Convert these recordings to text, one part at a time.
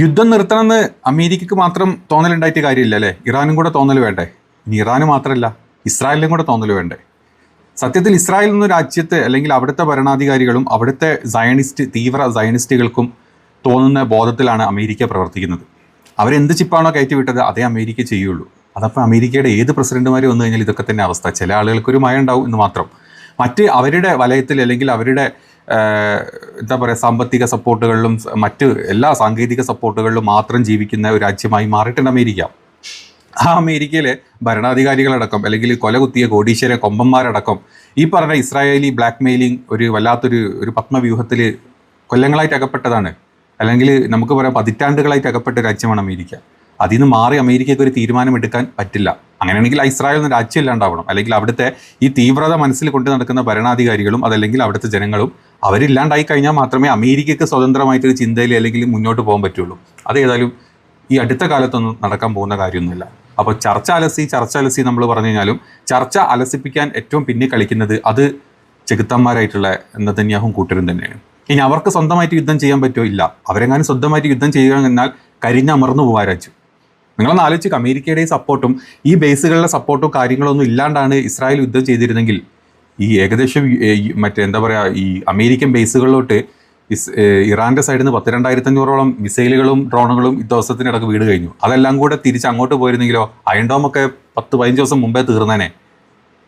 യുദ്ധം നിർത്തണമെന്ന് അമേരിക്കക്ക് മാത്രം തോന്നലുണ്ടായിട്ട് കാര്യമില്ല അല്ലേ? ഇറാനും കൂടെ തോന്നൽ വേണ്ടേ? ഇനി ഇറാന് മാത്രമല്ല, ഇസ്രായേലിനും കൂടെ തോന്നൽ വേണ്ടേ? സത്യത്തിൽ ഇസ്രായേൽ എന്ന രാജ്യത്തെ അല്ലെങ്കിൽ അവിടുത്തെ ഭരണാധികാരികളും അവിടുത്തെ തീവ്ര സയനിസ്റ്റുകൾക്കും തോന്നുന്ന ബോധത്തിലാണ് അമേരിക്ക പ്രവർത്തിക്കുന്നത്. അവരെന്ത് ചിപ്പാണോ കയറ്റി വിട്ടത് അതേ അമേരിക്ക ചെയ്യുള്ളൂ. അതപ്പോൾ അമേരിക്കയുടെ ഏത് പ്രസിഡന്റുമാർ വന്നു കഴിഞ്ഞാൽ ഇതൊക്കെ തന്നെ അവസ്ഥ. ചില ആളുകൾക്കൊരു മയം ഉണ്ടാവും എന്ന് മാത്രം. മറ്റ് അവരുടെ വലയത്തിൽ അല്ലെങ്കിൽ അവരുടെ എന്താ പറയുക സാമ്പത്തിക സപ്പോർട്ടുകളിലും മറ്റ് എല്ലാ സാങ്കേതിക സപ്പോർട്ടുകളിലും മാത്രം ജീവിക്കുന്ന ഒരു രാജ്യമായി മാറിയിട്ടുണ്ട് അമേരിക്ക. ആ അമേരിക്കയിലെ ഭരണാധികാരികളടക്കം അല്ലെങ്കിൽ കൊലകുത്തിയ കോടീശ്വര കൊമ്പന്മാരടക്കം ഈ പറഞ്ഞ ഇസ്രായേലി ബ്ലാക്ക് മെയിലിംഗ് ഒരു വല്ലാത്തൊരു പത്മവ്യൂഹത്തിൽ കൊല്ലങ്ങളായിട്ട് അകപ്പെട്ടതാണ്. അല്ലെങ്കിൽ നമുക്ക് പറയാം പതിറ്റാണ്ടുകളായിട്ട് അകപ്പെട്ട രാജ്യമാണ് അമേരിക്ക. അതിൽ നിന്ന് മാറി അമേരിക്കയ്ക്ക് ഒരു തീരുമാനമെടുക്കാൻ പറ്റില്ല. അങ്ങനെയാണെങ്കിൽ ഇസ്രായേൽ എന്ന രാജ്യം ഇല്ലാണ്ടാവണം. അല്ലെങ്കിൽ അവിടുത്തെ ഈ തീവ്രത മനസ്സിൽ കൊണ്ട് നടക്കുന്ന ഭരണാധികാരികളും അതല്ലെങ്കിൽ അവിടുത്തെ ജനങ്ങളും അവരില്ലാണ്ടായി കഴിഞ്ഞാൽ മാത്രമേ അമേരിക്കയ്ക്ക് സ്വതന്ത്രമായിട്ടൊരു ചിന്തയിൽ അല്ലെങ്കിൽ മുന്നോട്ട് പോകാൻ പറ്റുള്ളൂ. അതേതായാലും ഈ അടുത്ത കാലത്തൊന്നും നടക്കാൻ പോകുന്ന കാര്യമൊന്നുമില്ല. അപ്പോൾ ചർച്ച അലസി നമ്മൾ പറഞ്ഞു കഴിഞ്ഞാലും ചർച്ച അലസിപ്പിക്കാൻ ഏറ്റവും പിന്നെ കളിക്കുന്നത് അത് ചെകുത്താന്മാരായിട്ടുള്ള നെതന്യാഹും കൂട്ടരും തന്നെയാണ്. ഇനി അവർക്ക് സ്വന്തമായിട്ട് യുദ്ധം ചെയ്യാൻ പറ്റുമോ? ഇല്ല. അവരെങ്ങാനും സ്വന്തമായിട്ട് യുദ്ധം ചെയ്യുക എന്നാൽ കരിഞ്ഞമർന്നു പോകാൻ രാജ്യം. നിങ്ങളൊന്ന് ആലോചിച്ച്, അമേരിക്കയുടെ സപ്പോർട്ടും ഈ ബേസുകളുടെ സപ്പോർട്ടും കാര്യങ്ങളൊന്നും ഇല്ലാണ്ടാണ് ഇസ്രായേൽ യുദ്ധം ചെയ്തിരുന്നെങ്കിൽ ഈ ഏകദേശം എന്താ പറയുക ഈ അമേരിക്കൻ ബേസുകളിലോട്ട് ഇറാൻ്റെ സൈഡിൽ നിന്ന് 12,500 മിസൈലുകളും ഡ്രോണുകളും ഈ ദിവസത്തിനിടക്ക് വീട് കഴിഞ്ഞു. അതെല്ലാം കൂടെ തിരിച്ച് അങ്ങോട്ട് പോയിരുന്നെങ്കിലോ അയൺഡോമൊക്കെ 10-15 ദിവസം മുമ്പേ തീർന്നേനെ.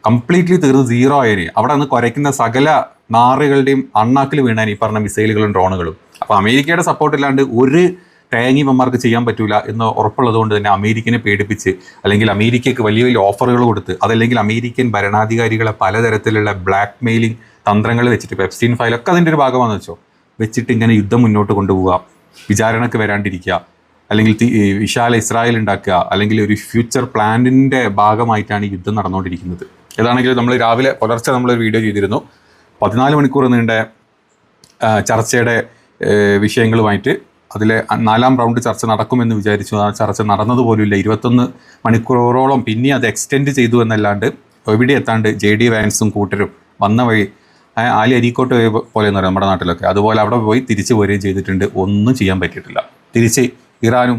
കംപ്ലീറ്റ്ലി തീർന്ന് സീറോ ആയേനെ. അവിടെ നിന്ന് കുരയ്ക്കുന്ന സകല നാറുകളുടെയും അണ്ണാക്കിൽ വീണാൻ ഈ പറഞ്ഞ മിസൈലുകളും ഡ്രോണുകളും. അപ്പോൾ അമേരിക്കയുടെ സപ്പോർട്ട് ഇല്ലാണ്ട് ഒരു തേങ്ങീവന്മാർക്ക് ചെയ്യാൻ പറ്റൂല എന്ന് ഉറപ്പുള്ളത് കൊണ്ട് തന്നെ അമേരിക്കനെ പേടിപ്പിച്ച് അല്ലെങ്കിൽ അമേരിക്കയ്ക്ക് വലിയ വലിയ ഓഫറുകൾ കൊടുത്ത് അതല്ലെങ്കിൽ അമേരിക്കൻ ഭരണാധികാരികളെ പലതരത്തിലുള്ള ബ്ലാക്ക് മെയിലിംഗ് തന്ത്രങ്ങൾ വെച്ചിട്ട് എപ്സ്റ്റീൻ ഫയലൊക്കെ അതിൻ്റെ ഒരു ഭാഗമാണെന്ന് വെച്ചിട്ട് ഇങ്ങനെ യുദ്ധം മുന്നോട്ട് കൊണ്ടുപോവുക, വിചാരണക്ക് വരാണ്ടിരിക്കുക, അല്ലെങ്കിൽ വിശാല ഇസ്രായേൽ ഉണ്ടാക്കുക, അല്ലെങ്കിൽ ഒരു ഫ്യൂച്ചർ പ്ലാനിൻ്റെ ഭാഗമായിട്ടാണ് ഈ യുദ്ധം നടന്നുകൊണ്ടിരിക്കുന്നത്. ഏതാണെങ്കിലും നമ്മൾ രാവിലെ പുലർച്ചെ നമ്മളൊരു വീഡിയോ ചെയ്തിരുന്നു. 14 മണിക്കൂർ നീണ്ട ചർച്ചയുടെ വിഷയങ്ങളുമായിട്ട് അതിലെ 4ാം റൗണ്ട് ചർച്ച നടക്കുമെന്ന് വിചാരിച്ചു. ആ ചർച്ച നടന്നതുപോലുമില്ല. 21 മണിക്കൂറോളം പിന്നെ അത് എക്സ്റ്റെൻഡ് ചെയ്തു എന്നല്ലാണ്ട് എവിടെ എത്താണ്ട് JD വാൻസും കൂട്ടരും വന്ന വഴി ആലി അരീക്കോട്ട് പോലെ എന്ന് പറയും നമ്മുടെ നാട്ടിലൊക്കെ, അതുപോലെ അവിടെ പോയി തിരിച്ചു പോരുകയും ചെയ്തിട്ടുണ്ട്. ഒന്നും ചെയ്യാൻ പറ്റിയിട്ടില്ല. തിരിച്ച് ഇറാനും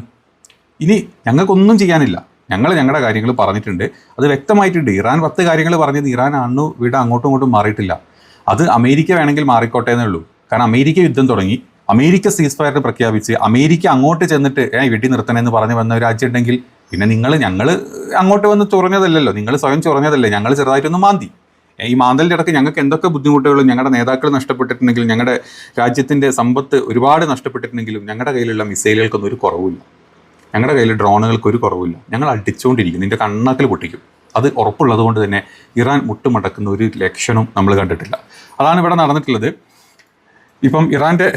ഇനി ഞങ്ങൾക്കൊന്നും ചെയ്യാനില്ല, ഞങ്ങളുടെ കാര്യങ്ങൾ പറഞ്ഞിട്ടുണ്ട്, അത് വ്യക്തമായിട്ടുണ്ട്. ഇറാൻ 10 കാര്യങ്ങൾ പറഞ്ഞത് ഇറാൻ വീട് അങ്ങോട്ടും ഇങ്ങോട്ടും മാറിയിട്ടില്ല. അത് അമേരിക്ക വേണമെങ്കിൽ മാറിക്കോട്ടെ എന്നേ ഉള്ളൂ. കാരണം അമേരിക്ക യുദ്ധം തുടങ്ങി, അമേരിക്ക സീസ് ഫയർ പ്രഖ്യാപിച്ച് അമേരിക്ക അങ്ങോട്ട് ചെന്നിട്ട് വെട്ടി നിർത്തണമെന്ന് പറഞ്ഞു വന്ന ഒരു രാജ്യം ഉണ്ടെങ്കിൽ പിന്നെ ഞങ്ങൾ അങ്ങോട്ട് വന്ന് ചൊറഞ്ഞതല്ലല്ലോ, നിങ്ങൾ സ്വയം ചൊറഞ്ഞതല്ലേ, ഞങ്ങൾ ചെറുതായിട്ടൊന്ന് മാന്തി. ഈ മാന്തലിൻ്റെ ഇടയ്ക്ക് ഞങ്ങൾക്ക് എന്തൊക്കെ ബുദ്ധിമുട്ടുകളും ഞങ്ങളുടെ നേതാക്കൾ നഷ്ടപ്പെട്ടിട്ടുണ്ടെങ്കിലും ഞങ്ങളുടെ രാജ്യത്തിൻ്റെ സമ്പത്ത് ഒരുപാട് നഷ്ടപ്പെട്ടിട്ടുണ്ടെങ്കിലും ഞങ്ങളുടെ കയ്യിലുള്ള മിസൈലുകൾക്കൊന്നും ഒരു കുറവില്ല, ഞങ്ങളുടെ കയ്യിൽ ഡ്രോണുകൾക്കൊരു കുറവില്ല. ഞങ്ങൾ അടിച്ചുകൊണ്ടിരിക്കും, നിൻ്റെ കണ്ണാക്കിൽ പൊട്ടിക്കും. അത് ഉറപ്പുള്ളത് കൊണ്ട് തന്നെ ഇറാൻ മുട്ടുമടക്കുന്ന ഒരു ലക്ഷണവും നമ്മൾ കണ്ടിട്ടില്ല. അതാണ് ഇവിടെ നടന്നിട്ടുള്ളത്. ഇപ്പം ഇറാൻ്റെ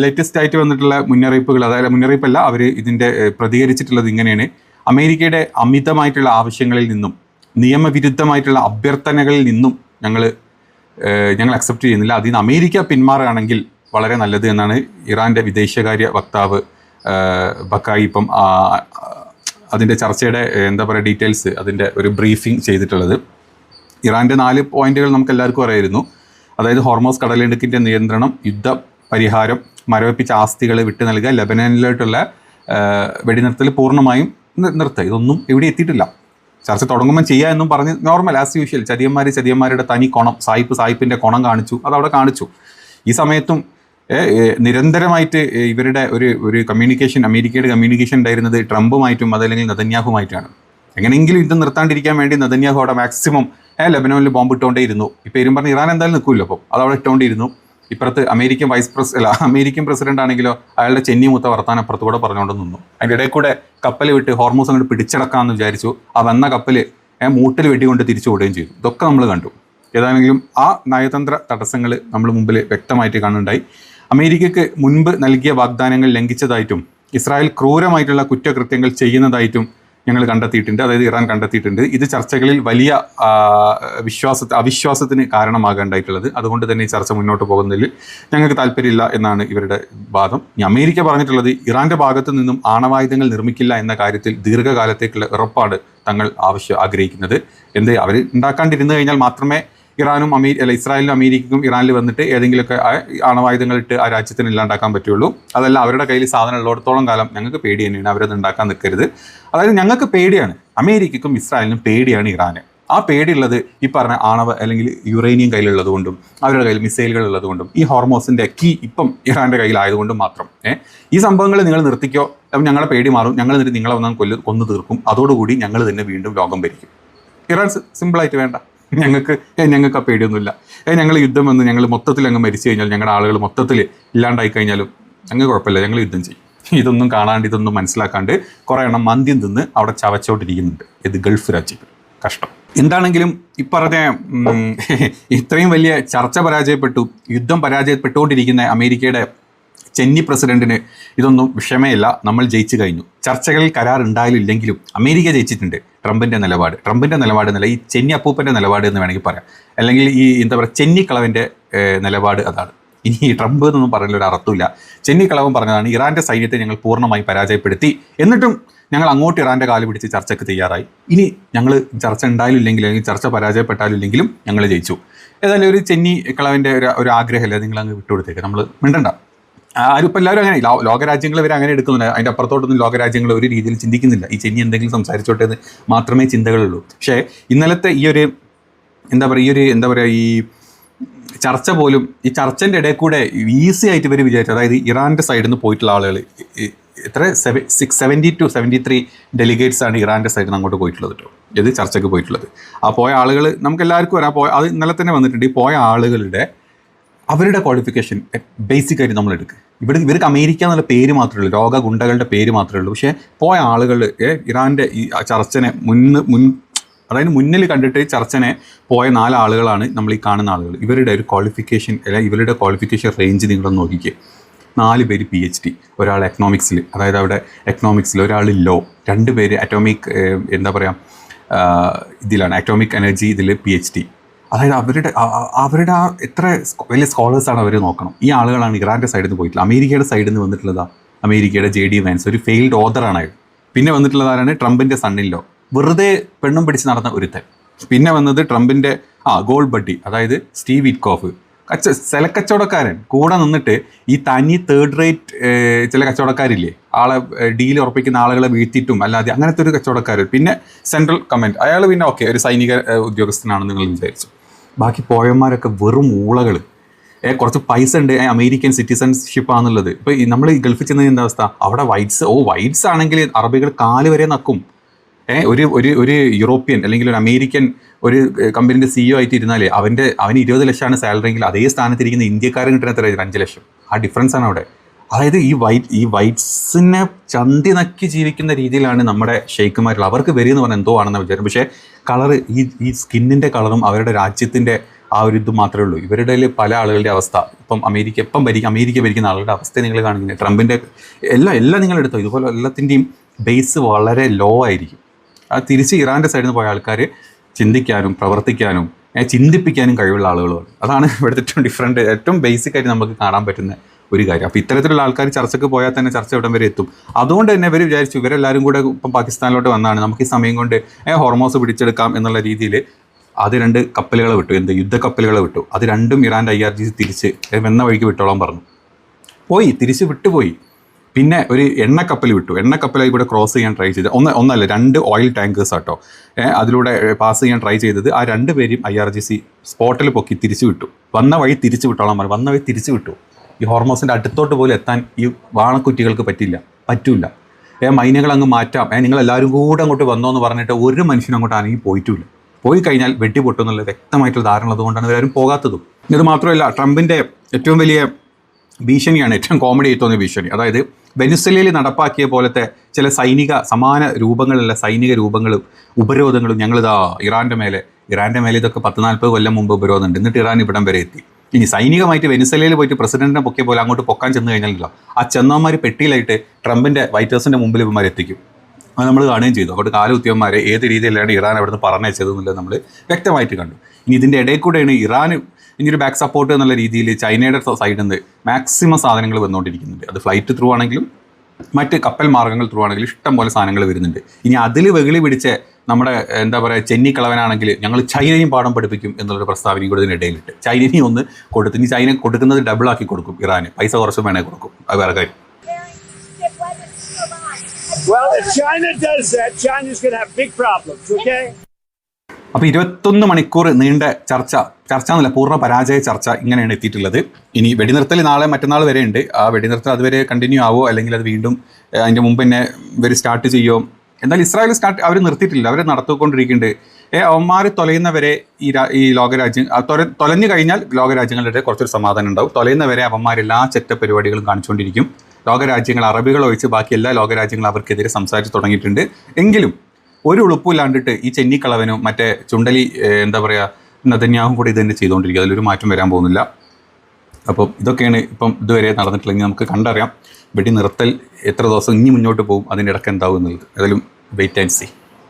ലേറ്റസ്റ്റ് ആയിട്ട് വന്നിട്ടുള്ള മുന്നറിയിപ്പുകൾ, അതായത് മുന്നറിയിപ്പല്ല, അവർ ഇതിൻ്റെ പ്രതികരിച്ചിട്ടുള്ളത് ഇങ്ങനെയാണ്: അമേരിക്കയുടെ അമിതമായിട്ടുള്ള ആവശ്യങ്ങളിൽ നിന്നും നിയമവിരുദ്ധമായിട്ടുള്ള അഭ്യർത്ഥനകളിൽ നിന്നും ഞങ്ങൾ അക്സെപ്റ്റ് ചെയ്യുന്നില്ല. അതിൽ നിന്ന് അമേരിക്ക പിന്മാറുകയാണെങ്കിൽ വളരെ നല്ലത് എന്നാണ് ഇറാൻ്റെ വിദേശകാര്യ വക്താവ് ബക്കായി ഇപ്പം അതിൻ്റെ ചർച്ചയുടെ എന്താ പറയുക ഡീറ്റെയിൽസ് അതിൻ്റെ ഒരു ബ്രീഫിംഗ് ചെയ്തിട്ടുള്ളത്. ഇറാൻ്റെ 4 പോയിന്റുകൾ നമുക്ക് എല്ലാവർക്കും അറിയായിരുന്നു. അതായത് ഹോർമോസ് കടലിടുക്കിൻ്റെ നിയന്ത്രണം, യുദ്ധ പരിഹാരം, മരവിപ്പിച്ച ആസ്തികൾ വിട്ടു നൽകുക, ലെബനനിലോട്ടുള്ള വെടിനിർത്തൽ പൂർണ്ണമായും നിർത്തുക. ഇതൊന്നും എവിടെ എത്തിയിട്ടില്ല. ചർച്ച തുടങ്ങുമ്പോൾ ചെയ്യുക എന്നും പറഞ്ഞ് നോർമൽ ആസ് യൂഷ്വൽ ചതിയന്മാരുടെ തനി കോണം, സായിപ്പിൻ്റെ കോണം കാണിച്ചു, അതവിടെ കാണിച്ചു. ഈ സമയത്തും നിരന്തരമായിട്ട് ഇവരുടെ ഒരു കമ്മ്യൂണിക്കേഷൻ, അമേരിക്കയുടെ കമ്മ്യൂണിക്കേഷൻ ഉണ്ടായിരുന്നത് ട്രംപുമായിട്ടും അതല്ലെങ്കിൽ നെതന്യാഹുമായിട്ടാണ്. എങ്ങനെയെങ്കിലും യുദ്ധം നിർത്താണ്ടിരിക്കാൻ വേണ്ടി നെതന്യാഹു അവിടെ മാക്സിമം ലെബനോനിൽ ബോംബ് ഇട്ടുകൊണ്ടേയിരുന്നു. ഇപ്പോൾ പേരും പറഞ്ഞ് ഇറാൻ എന്തായാലും നിൽക്കില്ല, അപ്പോൾ അതവിടെ ഇട്ടുകൊണ്ടിരുന്നു. ഇപ്പുറത്ത് അമേരിക്കൻ പ്രസിഡന്റ് ആണെങ്കിലോ അയാളുടെ ചെന്നി മൂത്ത വർത്താനം അപ്പുറത്തുകൂടെ പറഞ്ഞുകൊണ്ട് നിന്നു. അതിൻ്റെ ഇടയിൽ കൂടെ കപ്പൽ വിട്ട് ഹോർമോസ് അങ്ങോട്ട് പിടിച്ചടക്കാമെന്ന് വിചാരിച്ചു. ആ വന്ന കപ്പൽ മൂട്ടിൽ വെട്ടിക്കൊണ്ട് തിരിച്ചു ഓടുകയും ചെയ്തു. ഇതൊക്കെ നമ്മൾ കണ്ടു. ഏതാണെങ്കിലും ആ നയതന്ത്ര തടസ്സങ്ങൾ നമ്മൾ മുമ്പിൽ വ്യക്തമായിട്ട് കാണുന്നുണ്ടായി. അമേരിക്കയ്ക്ക് മുൻപ് നൽകിയ വാഗ്ദാനങ്ങൾ ലംഘിച്ചതായിട്ടും ഇസ്രായേൽ ക്രൂരമായിട്ടുള്ള കുറ്റകൃത്യങ്ങൾ ചെയ്യുന്നതായിട്ടും ഞങ്ങൾ കണ്ടെത്തിയിട്ടുണ്ട്, അതായത് ഇറാൻ കണ്ടെത്തിയിട്ടുണ്ട്. ഇത് ചർച്ചകളിൽ വലിയ അവിശ്വാസത്തിന് കാരണമാകേണ്ടായിട്ടുള്ളത്. അതുകൊണ്ട് തന്നെ ഈ ചർച്ച മുന്നോട്ട് പോകുന്നതിൽ ഞങ്ങൾക്ക് താല്പര്യമില്ല എന്നാണ് ഇവരുടെ വാദം. ഇനി അമേരിക്ക പറഞ്ഞിട്ടുള്ളത് ഇറാൻ്റെ ഭാഗത്തു നിന്നും ആണവായുധങ്ങൾ നിർമ്മിക്കില്ല എന്ന കാര്യത്തിൽ ദീർഘകാലത്തേക്കുള്ള ഉറപ്പാണ് തങ്ങൾ ആഗ്രഹിക്കുന്നത്. അവർ ഉണ്ടാക്കാണ്ടിരുന്നു കഴിഞ്ഞാൽ മാത്രമേ ഇറാനും ഇസ്രായേലിനും അമേരിക്കയ്ക്കും ഇറാനിൽ വന്നിട്ട് ഏതെങ്കിലുമൊക്കെ ആണവായുധങ്ങളിട്ട് ആ രാജ്യത്തിന് ഇല്ലാണ്ടാക്കാൻ പറ്റുള്ളൂ. അതല്ല, അവരുടെ കയ്യിൽ സാധനം ഉള്ളിടത്തോളം കാലം ഞങ്ങൾക്ക് പേടി തന്നെയാണ്, അവരത് ഉണ്ടാക്കാൻ നിൽക്കരുത്. അതായത് ഞങ്ങൾക്ക് പേടിയാണ്, അമേരിക്കയ്ക്കും ഇസ്രായേലിനും പേടിയാണ് ഇറാന്. ആ പേടിയുള്ളത് ഈ പറഞ്ഞ ആണവ അല്ലെങ്കിൽ യുറേനിയം കയ്യിലുള്ളത് കൊണ്ടും അവരുടെ കയ്യിൽ മിസൈലുകൾ ഉള്ളത് കൊണ്ടും ഈ ഹോർമോസിന്റെ കീ ഇപ്പം ഇറാന്റെ കയ്യിലായതുകൊണ്ടും മാത്രം. ഈ സംഭവങ്ങൾ നിങ്ങൾ നിർത്തിക്കോ, അപ്പം ഞങ്ങളുടെ പേടി മാറും, ഞങ്ങൾ എന്നിട്ട് നിങ്ങളെ ഒന്നാം കൊന്നു തീർക്കും, അതോടുകൂടി ഞങ്ങൾ തന്നെ വീണ്ടും ലോകം ഭരിക്കും. ഇറാൻ സിമ്പിളായിട്ട് വേണ്ട, ഞങ്ങൾക്ക് ആ പേടിയൊന്നുമില്ല. ഞങ്ങൾ യുദ്ധം വന്ന് ഞങ്ങൾ മൊത്തത്തിൽ അങ്ങ് മരിച്ചു കഴിഞ്ഞാൽ, ഞങ്ങളുടെ ആളുകൾ മൊത്തത്തിൽ ഇല്ലാണ്ടായി കഴിഞ്ഞാലും ഞങ്ങൾക്ക് കുഴപ്പമില്ല, ഞങ്ങൾ യുദ്ധം ചെയ്യും. ഇതൊന്നും കാണാണ്ട് ഇതൊന്നും മനസ്സിലാക്കാണ്ട് കുറേ എണ്ണം മന്ദ്യം തിന്ന് അവിടെ ചവച്ചോണ്ടിരിക്കുന്നുണ്ട്. ഇത് ഗൾഫ് രാജ്യങ്ങൾ. കഷ്ടം. എന്താണെങ്കിലും ഈ പറഞ്ഞ ഇത്രയും വലിയ ചർച്ച പരാജയപ്പെട്ടു, യുദ്ധം പരാജയപ്പെട്ടുകൊണ്ടിരിക്കുന്ന അമേരിക്കയുടെ ചെന്നി പ്രസിഡന്റിന് ഇതൊന്നും വിഷയമേ ഇല്ല. നമ്മൾ ജയിച്ചു കഴിഞ്ഞു. ചർച്ചകളിൽ കരാർ ഉണ്ടായാലും ഇല്ലെങ്കിലും അമേരിക്ക ജയിച്ചിട്ടുണ്ട്. ട്രംപിൻ്റെ നിലപാട് എന്നല്ല, ഈ ചെന്നി അപ്പൂപ്പൻ്റെ നിലപാട് എന്ന് വേണമെങ്കിൽ പറയാം. അല്ലെങ്കിൽ ഈ എന്താ പറയുക, ചെന്നിക്കളവൻ്റെ നിലപാട് അതാണ്. ഇനി ഈ ട്രംപ് എന്നൊന്നും പറയുന്ന ഒരു അർത്ഥമില്ല. ചെന്നിക്കളവൻ പറഞ്ഞതാണ് ഇറാൻ്റെ സൈന്യത്തെ ഞങ്ങൾ പൂർണ്ണമായി പരാജയപ്പെടുത്തി, എന്നിട്ടും ഞങ്ങൾ അങ്ങോട്ട് ഇറാൻ്റെ കാല് പിടിച്ച് ചർച്ചയ്ക്ക് തയ്യാറായി. ഇനി ഞങ്ങൾ ചർച്ച ഉണ്ടായാലും ഇല്ലെങ്കിലും അല്ലെങ്കിൽ ചർച്ച പരാജയപ്പെട്ടാലും ഇല്ലെങ്കിലും ഞങ്ങൾ ജയിച്ചു. ഏതായാലും ഒരു ചെന്നിക്കളവൻ്റെ ഒരു ആഗ്രഹമല്ലേ, നിങ്ങൾ അങ്ങ് വിട്ടുകൊടുത്തേക്ക്, നമ്മൾ മിണ്ടണ്ട. ആരും ഇപ്പം എല്ലാവരും അങ്ങനെ ലോകരാജ്യങ്ങൾ ഇവർ അങ്ങനെ എടുക്കുന്നുണ്ട്. അതിൻ്റെ അപ്പുറത്തോട്ടൊന്നും ലോകരാജ്യങ്ങൾ ഒരു രീതിയിൽ ചിന്തിക്കുന്നില്ല. ഈ ചെന്നി എന്തെങ്കിലും സംസാരിച്ചോട്ടെ എന്ന് മാത്രമേ ചിന്തകളുള്ളൂ. പക്ഷേ ഇന്നലത്തെ ഈ ചർച്ച പോലും, ഈ ചർച്ചൻ്റെ ഇടയിൽ കൂടെ ഈസി ആയിട്ട് ഇവർ വിചാരിച്ചു, അതായത് ഇറാൻ്റെ സൈഡിൽ നിന്ന് പോയിട്ടുള്ള ആളുകൾ എത്ര 70 to 73 ഡെലിഗേറ്റ്സ് ആണ് ഇറാൻ്റെ സൈഡിൽ നിന്ന് അങ്ങോട്ട് പോയിട്ടുള്ളത് കേട്ടോ. ഇത് ചർച്ചയ്ക്ക് പോയിട്ടുള്ളത്. ആ പോയ ആളുകൾ നമുക്ക് എല്ലാവർക്കും വരാം, അത് ഇന്നലെ തന്നെ വന്നിട്ടുണ്ട്. ഈ പോയ ആളുകളുടെ അവരുടെ ക്വാളിഫിക്കേഷൻ ബേസിക്കായിട്ട് നമ്മൾ എടുക്കുക. ഇവർക്ക് അമേരിക്ക എന്നുള്ള പേര് മാത്രമേ ഉള്ളൂ, ലോക ഗുണ്ടകളുടെ പേര് മാത്രമേ ഉള്ളൂ. പക്ഷേ പോയ ആളുകൾ ഇറാൻ്റെ ഈ ചർച്ചനെ അതായത് മുന്നിൽ കണ്ടിട്ട് ചർച്ചനെ പോയ 4 ആളുകളാണ് നമ്മൾ ഈ കാണുന്ന ആളുകൾ. ഇവരുടെ ഒരു ക്വാളിഫിക്കേഷൻ അല്ലെങ്കിൽ ഇവരുടെ ക്വാളിഫിക്കേഷൻ റേഞ്ച് നിങ്ങളൊന്ന് നോക്കിക്കുക. 4 പേര് PhD, ഒരാൾ എക്കണോമിക്സിൽ, അതായത് അവിടെ എക്കണോമിക്സിൽ, ഒരാൾ ലോ, 2 പേര് അറ്റോമിക് ഇതിലാണ്, അറ്റോമിക് എനർജി ഇതിൽ PhD. അതായത് അവരുടെ ആ എത്ര വലിയ സ്കോളേഴ്സാണ് അവർ നോക്കണം. ഈ ആളുകളാണ് ഇറാൻ്റെ സൈഡിൽ നിന്ന് പോയിട്ടുള്ളത്. അമേരിക്കയുടെ സൈഡിൽ നിന്ന് വന്നിട്ടുള്ളതാണ് അമേരിക്കയുടെ JD വാൻസ്, ഒരു ഫെയിൽഡ് ഓതറാണ് അയാൾ. പിന്നെ വന്നിട്ടുള്ളതാണ് ട്രംപിൻ്റെ സണ്ണിലോ, വെറുതെ പെണ്ണും പിടിച്ച് നടന്ന ഒരുത്തൻ. പിന്നെ വന്നത് ട്രംപിൻ്റെ ഗോൾഡ് ബഡ്ഡി, അതായത് സ്റ്റീവ് വിറ്റ്കോഫ്, കച്ചവടക്കാരൻ. കൂടെ നിന്നിട്ട് ഈ തനി തേർഡ് റേറ്റ് ചില കച്ചവടക്കാരില്ലേ, ആളെ ഡീൽ ഉറപ്പിക്കുന്ന ആളുകളെ വീഴ്ത്തിയിട്ടും അല്ലാതെ അങ്ങനത്തെ ഒരു കച്ചവടക്കാരൻ. പിന്നെ സെൻട്രൽ കമാൻഡ്, അയാൾ പിന്നെ ഓക്കെ ഒരു സൈനിക ഉദ്യോഗസ്ഥനാണെന്ന് നിങ്ങൾ വിചാരിച്ചു. ബാക്കി പോയന്മാരൊക്കെ വെറും ഊളകൾ. കുറച്ച് പൈസ ഉണ്ട്, അമേരിക്കൻ സിറ്റിസൺഷിപ്പ് ആണെന്നുള്ളത്. ഇപ്പോൾ നമ്മൾ ഈ ഗൾഫിൽ ചെന്നതിന് എന്താ അവസ്ഥ? അവിടെ വൈറ്റ്സ് ആണെങ്കിൽ അറബികൾ കാല് വരെ നക്കും. ഒരു യൂറോപ്യൻ അല്ലെങ്കിൽ ഒരു അമേരിക്കൻ ഒരു കമ്പനീൻ്റെ CEO ആയിട്ട് ഇരുന്നാൽ അവന് 20 ലക്ഷമാണ് സാലറി എങ്കിൽ അതേ സ്ഥാനത്തിരിക്കുന്ന ഇന്ത്യക്കാരൻ കിട്ടുന്ന എത്ര 5 ലക്ഷം. ആ ഡിഫറൻസ് ആണ് അവിടെ. അതായത് ഈ വൈറ്റ്സിനെ ചന്തി നക്കി ജീവിക്കുന്ന രീതിയിലാണ് നമ്മുടെ ഷെയ്ഖുമാരുള്ളത്. അവർക്ക് വരികയെന്ന് പറഞ്ഞാൽ എന്തോ ആണെന്ന് വിചാരം. പക്ഷേ കളറ്, ഈ സ്കിന്നിൻ്റെ കളറും അവരുടെ രാജ്യത്തിൻ്റെ ആ ഒരു ഇത് മാത്രമേ ഉള്ളൂ. ഇവരുടെ പല ആളുകളുടെ അവസ്ഥ ഇപ്പം അമേരിക്ക ഭരിക്കുന്ന ആളുകളുടെ അവസ്ഥ നിങ്ങൾ കാണുന്നില്ല. ട്രംപിൻ്റെ എല്ലാം നിങ്ങളെടുത്തോ, ഇതുപോലെ എല്ലാത്തിൻ്റെയും ബേസ് വളരെ ലോ ആയിരിക്കും. അത് തിരിച്ച് ഇറാൻ്റെ സൈഡിൽ നിന്ന് പോയ ആൾക്കാർ ചിന്തിക്കാനും പ്രവർത്തിക്കാനും ചിന്തിപ്പിക്കാനും കഴിവുള്ള ആളുകളുമാണ്. അതാണ് ഇവിടുത്തെ ഏറ്റവും ബേസിക്കായിട്ട് നമുക്ക് കാണാൻ പറ്റുന്ന ഒരു കാര്യം. അപ്പോൾ ഇത്തരത്തിലുള്ള ആൾക്കാർ ചർച്ചയ്ക്ക് പോയാൽ തന്നെ ചർച്ച ഇവിടം വരെ എത്തും. അതുകൊണ്ട് തന്നെ ഇവർ വിചാരിച്ചു ഇവരെല്ലാവരും കൂടെ ഇപ്പം പാകിസ്ഥാനിലോട്ട് വന്നാണ്, നമുക്ക് ഈ സമയം കൊണ്ട് ഹോർമോസ് പിടിച്ചെടുക്കാം എന്നുള്ള രീതിയിൽ അത് 2 കപ്പലുകളെ വിട്ടു, യുദ്ധക്കപ്പലുകളെ വിട്ടു. അത് രണ്ടും ഇറാൻ്റെ IRGC തിരിച്ച് വന്ന വഴിക്ക് വിട്ടോളാൻ പറഞ്ഞു. തിരിച്ച് വിട്ടുപോയി. പിന്നെ ഒരു എണ്ണക്കപ്പൽ വിട്ടു. എണ്ണക്കപ്പലായി കൂടെ ക്രോസ് ചെയ്യാൻ ട്രൈ ചെയ്ത് ഒന്നല്ല 2 ഓയിൽ ടാങ്കേഴ്സ് ആട്ടോ അതിലൂടെ പാസ് ചെയ്യാൻ ട്രൈ ചെയ്തത്. ആ 2 പേരെയും IRGC സ്പോട്ടിൽ പൊക്കി തിരിച്ചു വിട്ടു. വന്ന വഴി തിരിച്ചു വിട്ടോളാൻ പറഞ്ഞു. വന്ന വഴി തിരിച്ചു വിട്ടു. ഈ ഹോർമോസിൻ്റെ അടുത്തോട്ട് പോലും എത്താൻ ഈ വാണക്കുറ്റികൾക്ക് പറ്റൂല. മൈനുകൾ അങ്ങ് മാറ്റാം, നിങ്ങളെല്ലാവരും കൂടെ അങ്ങോട്ട് വന്നോ എന്ന് പറഞ്ഞിട്ട് ഒരു മനുഷ്യനും അങ്ങോട്ട് ആണെങ്കിൽ പോയിട്ടില്ല. പോയി കഴിഞ്ഞാൽ വെട്ടി പൊട്ടുന്നുള്ള വ്യക്തമായിട്ടുള്ള ധാരണ ഉള്ളതുകൊണ്ടാണ് ഇവരാരും പോകാത്തതും. ഇത് മാത്രമല്ല, ട്രംപിൻ്റെ ഏറ്റവും വലിയ ഭീഷണിയാണ്, ഏറ്റവും കോമഡി ആയി തോന്നിയ ഭീഷണി. അതായത് വെനിസ്വേലയിൽ നടപ്പാക്കിയ പോലത്തെ ചില സമാന രൂപങ്ങളും ഉപരോധങ്ങളും ഞങ്ങളിതാ ഇറാൻ്റെ മേലെ ഇതൊക്കെ 10-40 കൊല്ലം മുമ്പ് ഉപരോധമുണ്ട്. എന്നിട്ട് ഇറാൻ ഇവിടം വരെ എത്തി. ഇനി സൈനികമായിട്ട് വെനിസ്വേലയിൽ പോയിട്ട് പ്രസിഡന്റിനെ പൊക്കിയ പോലെ അങ്ങോട്ട് പൊക്കാൻ ചെന്ന് കഴിഞ്ഞാലല്ലോ ആ ചെന്നന്മാർ പെട്ടിയിലായിട്ട് ട്രംപിൻ്റെ വൈറ്റ് ഹൗസിൻ്റെ മുമ്പിൽ ഇവന്മാർ എത്തിക്കും. അത് നമ്മൾ കാണുകയും ചെയ്തു. അങ്ങോട്ട് കാലുകുത്തിയന്മാരെ ഏത് രീതിയിലാണ് ഇറാൻ അവിടെ നിന്ന് പറഞ്ഞയച്ചതെന്നുള്ളത് നമ്മൾ വ്യക്തമായിട്ട് കണ്ടു. ഇനി ഇതിൻ്റെ ഇടയിൽ കൂടെയാണ് ഇറാൻ ഇനിയൊരു ബാക്ക് സപ്പോർട്ട് എന്നുള്ള രീതിയിൽ ചൈനയുടെ സൈഡിൽ നിന്ന് മാക്സിമം സാധനങ്ങൾ വന്നുകൊണ്ടിരിക്കുന്നുണ്ട്. അത് ഫ്ലൈറ്റ് ത്രൂ ആണെങ്കിലും മറ്റ് കപ്പൽ മാർഗ്ഗങ്ങൾ ത്രൂ ആണെങ്കിൽ ഇഷ്ടം പോലെ സാധനങ്ങൾ വരുന്നുണ്ട്. ഇനി അതിൽ വെകിളി പിടിച്ച് നമ്മുടെ എന്താ പറയുക ചെന്നിക്കളവനാണെങ്കിൽ ഞങ്ങൾ ചൈനയും പാഠം പഠിപ്പിക്കും എന്നുള്ളൊരു പ്രസ്താവനയും കൂടെ ഇതിനിടയിലിട്ട് ചൈനയും ഒന്ന് കൊടുത്ത്, ഇനി ചൈന കൊടുക്കുന്നത് ഡബിളാക്കി കൊടുക്കും, ഇറാന് പൈസ കുറച്ച് വേണേ കൊടുക്കും. അത് വേറെ കാര്യം. Well, if China does that, China's going to have big problems, okay? അപ്പോൾ 21 മണിക്കൂർ നീണ്ട ചർച്ച എന്നല്ല, പൂർണ്ണ പരാജയ ചർച്ച ഇങ്ങനെയാണ് എത്തിയിട്ടുള്ളത്. ഇനി വെടിനിർത്തൽ നാളെ മറ്റന്നാൾ വരെ ഉണ്ട്. ആ വെടിനിർത്തൽ അതുവരെ കണ്ടിന്യൂ ആവോ അല്ലെങ്കിൽ അത് വീണ്ടും അതിൻ്റെ മുമ്പ് തന്നെ ഇവർ സ്റ്റാർട്ട് ചെയ്യുമോ? എന്തായാലും ഇസ്രായേൽ അവർ നിർത്തിയിട്ടില്ല, അവർ നടത്തിക്കൊണ്ടിരിക്കുന്നുണ്ട്. അവന്മാർ തൊലയുന്നവരെ ഈ ലോകരാജ്യം തൊലഞ്ഞു കഴിഞ്ഞാൽ ലോകരാജ്യങ്ങളുടെ കുറച്ചൊരു സമാധാനം ഉണ്ടാവും. തൊലയുന്നവരെ അവന്മാരെല്ലാ ചെറ്റ പരിപാടികളും കാണിച്ചുകൊണ്ടിരിക്കും. ലോകരാജ്യങ്ങൾ അറബികൾ ഒഴിച്ച് ബാക്കി എല്ലാ ലോകരാജ്യങ്ങളും അവർക്കെതിരെ സംസാരിച്ച് തുടങ്ങിയിട്ടുണ്ട്. എങ്കിലും ഒരു ഉളുപ്പില്ലാണ്ടിട്ട് ഈ ചെന്നിക്കളവനും മറ്റേ ചുണ്ടലി എന്താ പറയുക നെതന്യാഹും കൂടി ഇത് തന്നെ ചെയ്തുകൊണ്ടിരിക്കുക. അതിലൊരു മാറ്റം വരാൻ പോകുന്നില്ല. അപ്പം ഇതൊക്കെയാണ് ഇപ്പം ഇതുവരെ നടന്നിട്ടില്ലെങ്കിൽ നമുക്ക് കണ്ടറിയാം വെടി നിർത്തൽ എത്ര ദിവസം ഇനി മുന്നോട്ട് പോകും, അതിൻ്റെ ഇടയ്ക്ക് എന്താവും എന്നുള്ളത്. ഏതായാലും വെയിറ്റ് ആൻഡ് സീ.